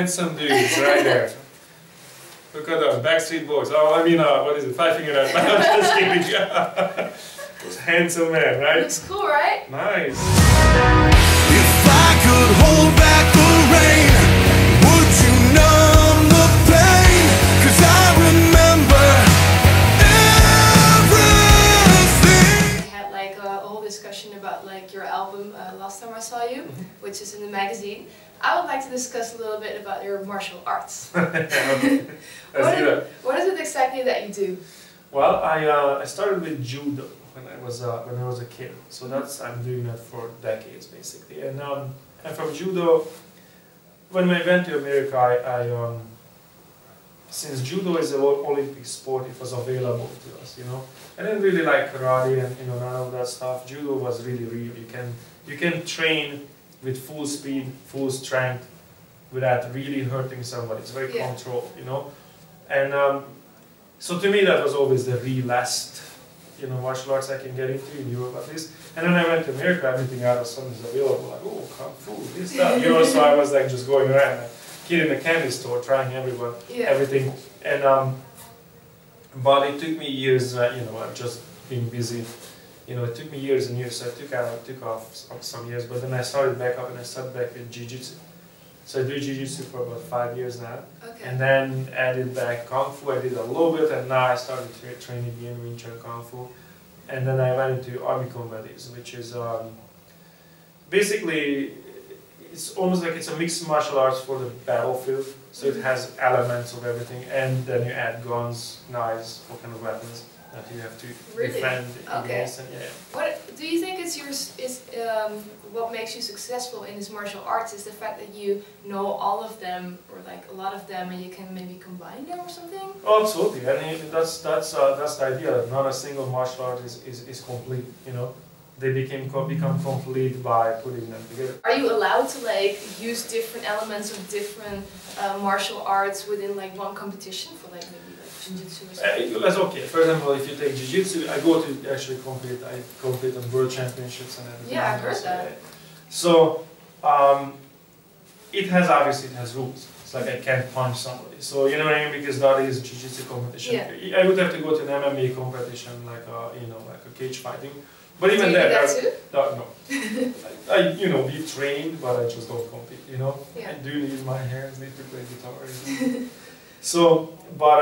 handsome dudes right there. Look at those Backstreet Boys. Oh, I mean, what is it? Five Finger Death. I'm just kidding. Those handsome men, right? Looks cool, right? Nice. If I could hold back the rain, would you numb the pain? 'Cause I remember everything. We had like a whole discussion about like your album last time I saw you, which is in the magazine. I would like to discuss a little bit about your martial arts. What is it exactly that you do? Well, I started with judo when I was a kid, so I'm doing that for decades basically. And from judo, when I went to America, since judo is an Olympic sport, it was available to us, you know. I didn't really like karate and none of that stuff. Judo was really real. You can train with full speed, full strength, without really hurting somebody. It's very controlled, you know. And so to me, that was always the realest, martial arts I can get into in Europe at least. And then I went to America, everything out of sudden is available. Like, oh, kung fu, this stuff, So I was like just going around, like kid in a candy store, trying everything. And but it took me years. I've just been busy. It took me years and years. So I took off some years, but then I started back up and I started back with jiu-jitsu. So I do jiu-jitsu for about 5 years now. Okay. And then added back kung fu. I did a little bit, and now I started training again Wing Chun Kung Fu. And then I went into Army Combatives, which is basically, it's almost like it's a mixed martial arts for the battlefield. So it has elements of everything, and then you add guns, knives, what kind of weapons that you have to defend against. And, What do you think what makes you successful in this martial arts is the fact that you know all of them, or like a lot of them, and you can maybe combine them or something? Oh, absolutely. I mean, that's the idea. Not a single martial art is complete. They become complete by putting them together. Are you allowed to like use different elements of different martial arts within like one competition for like maybe like jiu-jitsu or something? That's okay. For example, if you take jiu-jitsu, I go to actually compete. I compete on world championships and everything. Yeah, I've heard that. So it has rules. It's like I can't punch somebody. So you know what I mean? Because that is jiu-jitsu competition. Yeah. I would have to go to an MMA competition, like a cage fighting. But even do you there, do that too? no. We train, but I just don't compete. Yeah. I do need my hands, need to play guitar. So, but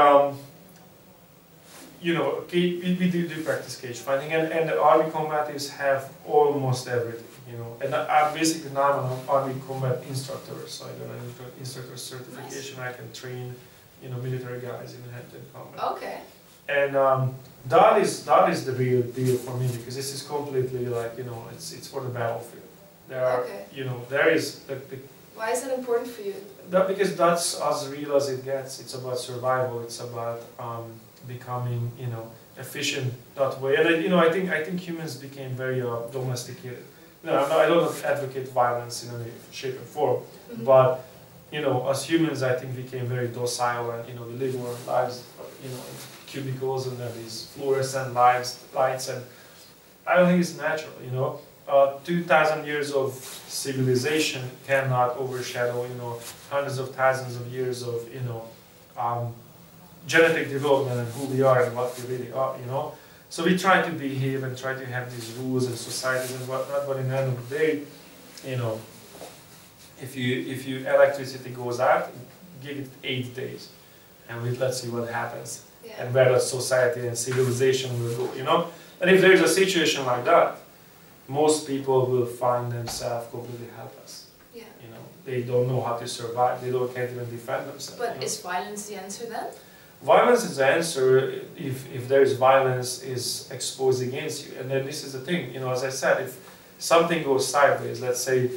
we do practice cage fighting, and the army combatives have almost everything. And I'm basically now an army combat instructor, so I got an instructor certification. Nice. I can train, military guys in hand-to-hand combat. Okay. And that is the real deal for me, because this is completely like it's for the battlefield. There are there is the Why is that important for you? Because that's as real as it gets. It's about survival. It's about becoming efficient that way. And I think humans became very domesticated. I don't advocate violence in any shape or form, but as humans, I think we became very docile, and we live our lives, in cubicles and then these fluorescent lights, and I don't think it's natural. 2,000 years of civilization cannot overshadow hundreds of thousands of years of genetic development and who we are and what we really are. So we try to behave and try to have these rules and societies and whatnot, but in the end of the day, if you electricity goes out, give it 8 days, and let's see what happens, and where the society and civilization will go. And if there is a situation like that, most people will find themselves completely helpless. Yeah. They don't know how to survive. They can't even defend themselves. But is violence the answer then? Violence is the answer if there is violence is exposed against you. And then this is the thing, as I said, if something goes sideways, let's say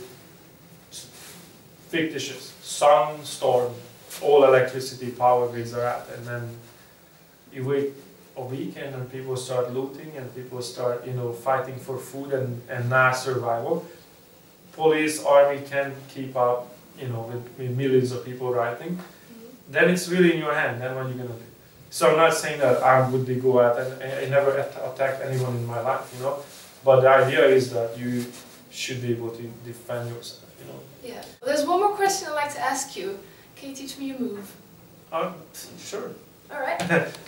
fictitious, sun, storm, all electricity power grids are out, and then you wait a weekend and people start looting and people start fighting for food and mass survival. Police, army can't keep up with millions of people rioting. Then it's really in your hand. Then what are you gonna do? So I'm not saying that I would go out and I never attacked anyone in my life, but the idea is that you should be able to defend yourself, Yeah. Well, there's one more question I'd like to ask you. Can you teach me a move? Sure. Alright.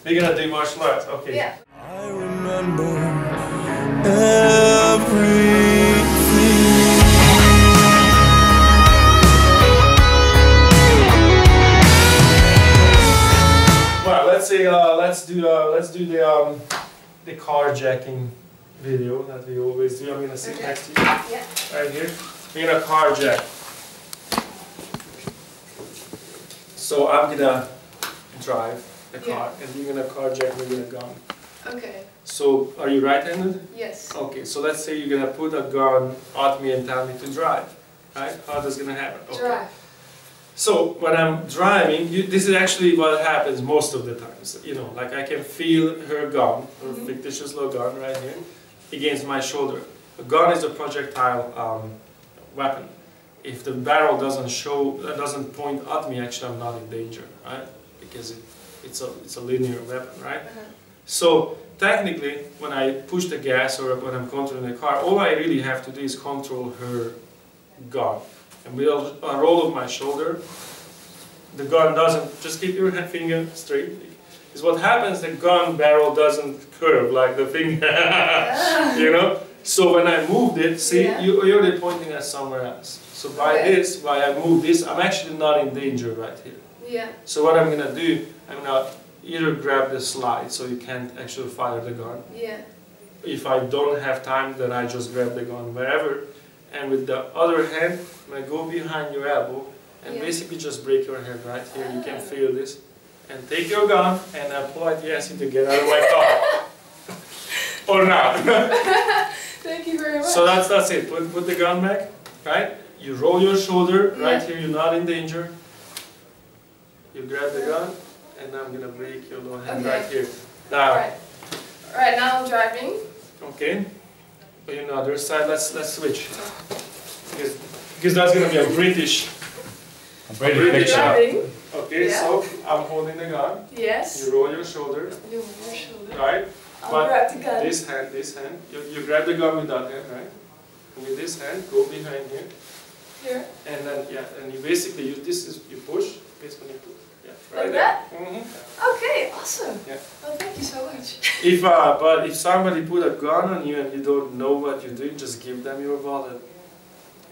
We're gonna do martial arts, okay. Yeah. I remember everything. Well, let's say let's do the carjacking video that we always do. I'm gonna sit next to you, Yeah. right here. We're gonna carjack. So I'm gonna drive the car, and you're gonna carjack me with a gun. Okay. So are you right-handed? Yes. Okay. So let's say you're gonna put a gun at me and tell me to drive. Right? How that's gonna happen? Okay. Drive. So when I'm driving, this is actually what happens most of the times. You know, like I can feel her gun, her fictitious little gun right here, against my shoulder. A gun is a projectile weapon. If the barrel doesn't point at me, actually I'm not in danger, right? Because it's a linear weapon, right? So technically, when I push the gas or when I'm controlling the car, all I really have to do is control her gun. And with a roll of my shoulder, the gun doesn't, just keep your finger straight. Is what happens, the gun barrel doesn't curve like the finger, you know? So when I moved it, see, you're already pointing at somewhere else. So by I move this, I'm actually not in danger right here. Yeah. So what I'm gonna do, I'm gonna either grab the slide so you can't actually fire the gun. Yeah. If I don't have time, then I just grab the gun wherever. And with the other hand, I'm going to go behind your elbow and basically just break your head right here. You can feel this. And take your gun and politely ask you to get out of my car. Or not. Thank you very much. So that's it. Put the gun back, right? You roll your shoulder, right here, you're not in danger. You grab the gun, and I'm going to break your little hand right here. Now. Alright, now I'm driving. Okay. On the other side, let's switch. Because that's going to be a British shot. Okay, so I'm holding the gun. Yes. You roll your shoulder. You roll your shoulder. Right? I'll grab the gun. This hand. You grab the gun with that hand, right? And with this hand, go behind here. Here. And then, and you basically, you push. This when you push. Yeah, right like there. that? Okay, awesome. Yeah. Well, thank you so much. But if somebody put a gun on you and you don't know what you're doing, just give them your wallet.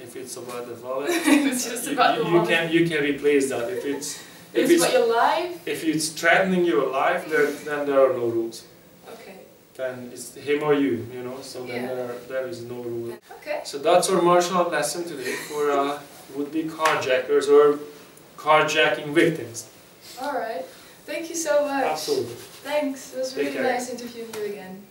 If it's about the wallet, it's just about the wallet. You can replace that. If it's about your life. If it's threatening your life, then there are no rules. Okay. Then it's him or you, you know. So then there is no rule. Okay. So that's our martial art lesson today for would-be carjackers or carjacking victims. Alright. Thank you so much. Absolutely. Thanks. It was really nice interviewing you again.